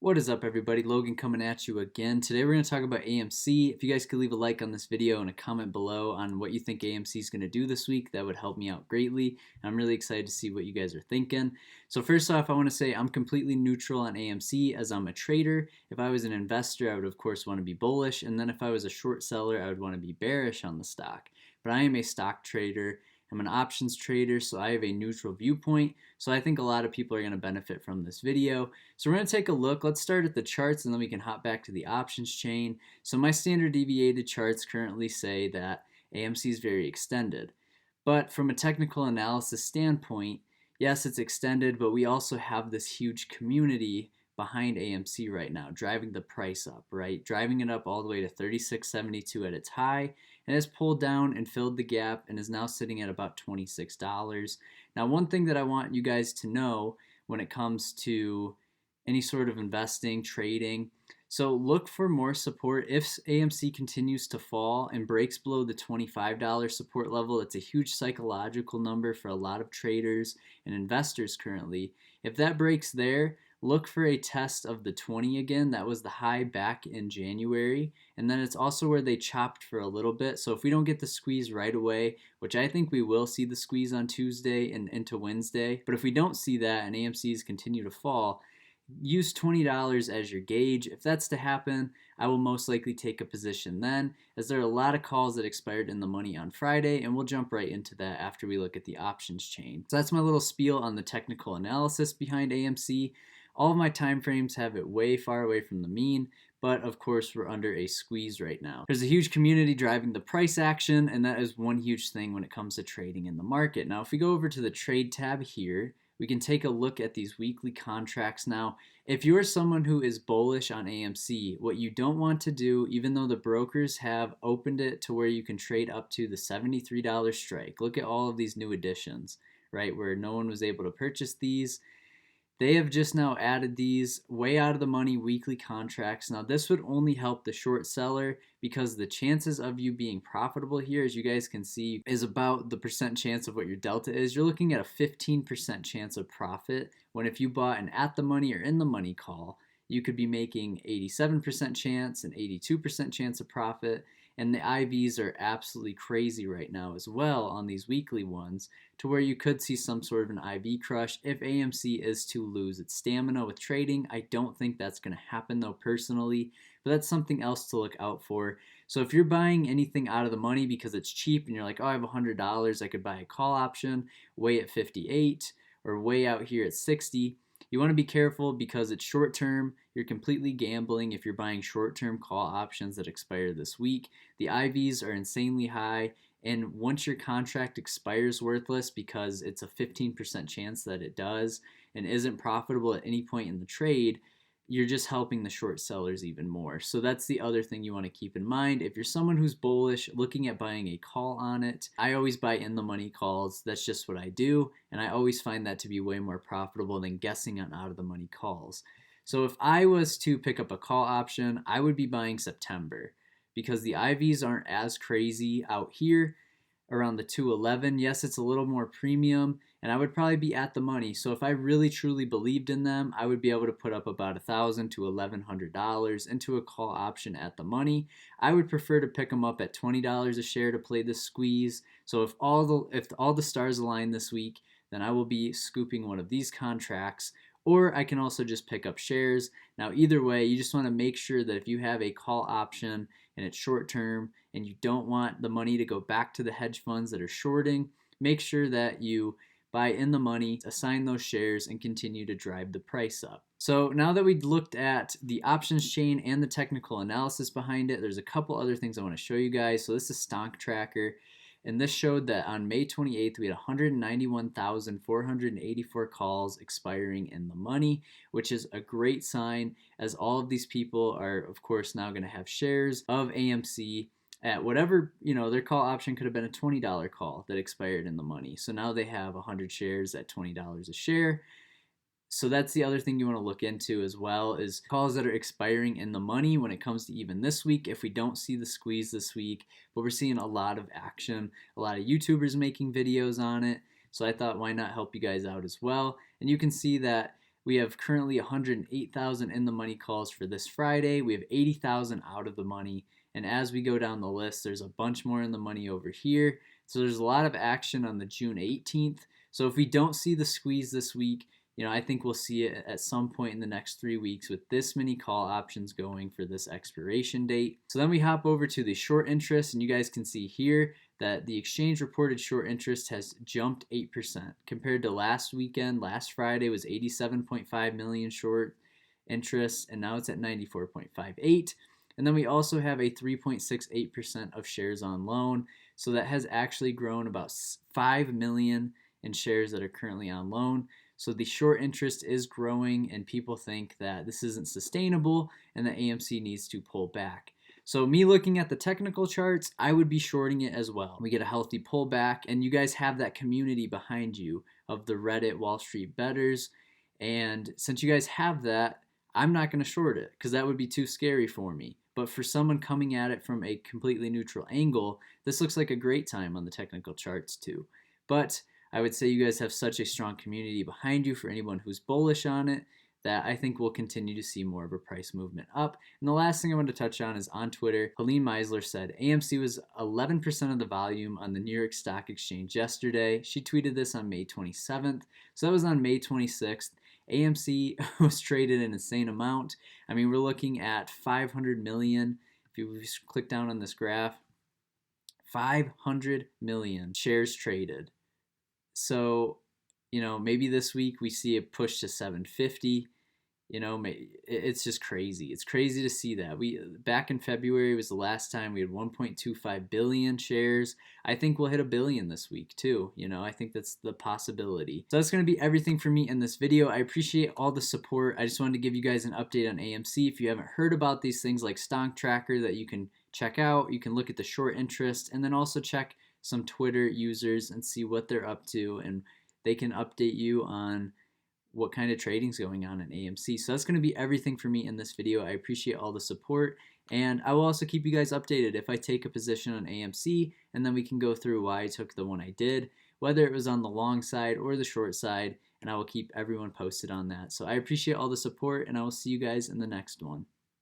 What is up, everybody? Logan coming at you again. Today we're going to talk about AMC. If you guys could leave a like on this video and a comment below on what you think AMC is going to do this week, that would help me out greatly. I'm really excited to see what you guys are thinking. So first off, I want to say I'm completely neutral on AMC as I'm a trader. If I was an investor, I would of course want to be bullish, and then if I was a short seller, I would want to be bearish on the stock. But I am a stock trader. I'm an options trader, so I have a neutral viewpoint. So I think a lot of people are going to benefit from this video. So we're going to take a look. Let's start at the charts and then we can hop back to the options chain. So my standard deviated charts currently say that AMC is very extended. But from a technical analysis standpoint, yes, it's extended, but we also have this huge community behind AMC right now, driving the price up, right? Driving it up all the way to 36.72 at its high, and has pulled down and filled the gap and is now sitting at about $26. Now, one thing that I want you guys to know when it comes to any sort of investing, trading, so look for more support. If AMC continues to fall and breaks below the $25 support level, it's a huge psychological number for a lot of traders and investors currently. If that breaks there, look for a test of the 20 again. That was the high back in January. And then it's also where they chopped for a little bit. So if we don't get the squeeze right away, which I think we will see the squeeze on Tuesday and into Wednesday, but if we don't see that and AMCs continue to fall, use $20 as your gauge. If that's to happen, I will most likely take a position then, as there are a lot of calls that expired in the money on Friday, and we'll jump right into that after we look at the options chain. So that's my little spiel on the technical analysis behind AMC. All of my time frames have it way far away from the mean, but of course we're under a squeeze right now. There's a huge community driving the price action, and that is one huge thing when it comes to trading in the market. Now if we go over to the trade tab here, we can take a look at these weekly contracts now. If you're someone who is bullish on AMC, what you don't want to do, even though the brokers have opened it to where you can trade up to the $73 strike, look at all of these new additions, right, where no one was able to purchase these. They have just now added these way out of the money weekly contracts. Now, this would only help the short seller because the chances of you being profitable here, as you guys can see, is about the percent chance of what your delta is. You're looking at a 15% chance of profit, when if you bought an at the money or in the money call, you could be making 87% chance and 82% chance of profit. And the IVs are absolutely crazy right now as well on these weekly ones, to where you could see some sort of an IV crush if AMC is to lose its stamina with trading. I don't think that's going to happen though personally, but that's something else to look out for. So if you're buying anything out of the money because it's cheap and you're like, oh, I have $100, I could buy a call option way at 58 or way out here at 60. You want to be careful because it's short term. You're completely gambling if you're buying short term call options that expire this week. The IVs are insanely high, and once your contract expires worthless because it's a 15% chance that it does and isn't profitable at any point in the trade, you're just helping the short sellers even more. So that's the other thing you want to keep in mind. If you're someone who's bullish, looking at buying a call on it, I always buy in the money calls. That's just what I do, and I always find that to be way more profitable than guessing on out of the money calls. So if I was to pick up a call option, I would be buying September because the IVs aren't as crazy out here around the 211. Yes, it's a little more premium, and I would probably be at the money. So if I really truly believed in them, I would be able to put up about $1,000 to $1,100 into a call option at the money. I would prefer to pick them up at $20 a share to play the squeeze. So if all the stars align this week, then I will be scooping one of these contracts. Or I can also just pick up shares. Now, either way, you just want to make sure that if you have a call option and it's short term and you don't want the money to go back to the hedge funds that are shorting, make sure that you buy in the money, assign those shares, and continue to drive the price up. So now that we've looked at the options chain and the technical analysis behind it, there's a couple other things I want to show you guys. So this is Stock Tracker. And this showed that on May 28th, we had 191,484 calls expiring in the money, which is a great sign, as all of these people are, of course, now going to have shares of AMC at whatever, their call option could have been a $20 call that expired in the money. So now they have 100 shares at $20 a share. So that's the other thing you want to look into as well, is calls that are expiring in the money when it comes to even this week. If we don't see the squeeze this week, but we're seeing a lot of action, a lot of YouTubers making videos on it. So I thought, why not help you guys out as well? And you can see that We have currently 108,000 in the money calls for this Friday. We have 80,000 out of the money. And as we go down the list, there's a bunch more in the money over here. So there's a lot of action on the June 18th. So if we don't see the squeeze this week, I think we'll see it at some point in the next 3 weeks with this many call options going for this expiration date. So then we hop over to the short interest, and you guys can see here that the exchange reported short interest has jumped 8% compared to last weekend. Last Friday was 87.5 million short interest, and now it's at 94.58. And then we also have a 3.68% of shares on loan. So that has actually grown about 5 million in shares that are currently on loan. So the short interest is growing, and people think that this isn't sustainable and that AMC needs to pull back. So me looking at the technical charts, I would be shorting it as well. We get a healthy pullback, and you guys have that community behind you of the Reddit Wall Street bettors. And since you guys have that, I'm not going to short it because that would be too scary for me. But for someone coming at it from a completely neutral angle, this looks like a great time on the technical charts too. But I would say you guys have such a strong community behind you for anyone who's bullish on it that I think we'll continue to see more of a price movement up. And the last thing I want to touch on is on Twitter, Helene Meisler said AMC was 11% of the volume on the New York Stock Exchange yesterday. She tweeted this on May 27th. So that was on May 26th. AMC was traded an insane amount. I mean, we're looking at 500 million. If you click down on this graph, 500 million shares traded. So, maybe this week we see it push to 750. It's just crazy. It's crazy to see that. Back in February was the last time we had 1.25 billion shares. I think we'll hit 1 billion this week too. I think that's the possibility. So that's going to be everything for me in this video. I appreciate all the support. I just wanted to give you guys an update on AMC. If you haven't heard about these things like Stock Tracker that you can check out, you can look at the short interest and then also check some Twitter users and see what they're up to, and they can update you on what kind of trading's going on in AMC. So that's going to be everything for me in this video. I appreciate all the support, and I will also keep you guys updated if I take a position on AMC, and then we can go through why I took the one I did, whether it was on the long side or the short side, and I will keep everyone posted on that. So I appreciate all the support, and I will see you guys in the next one.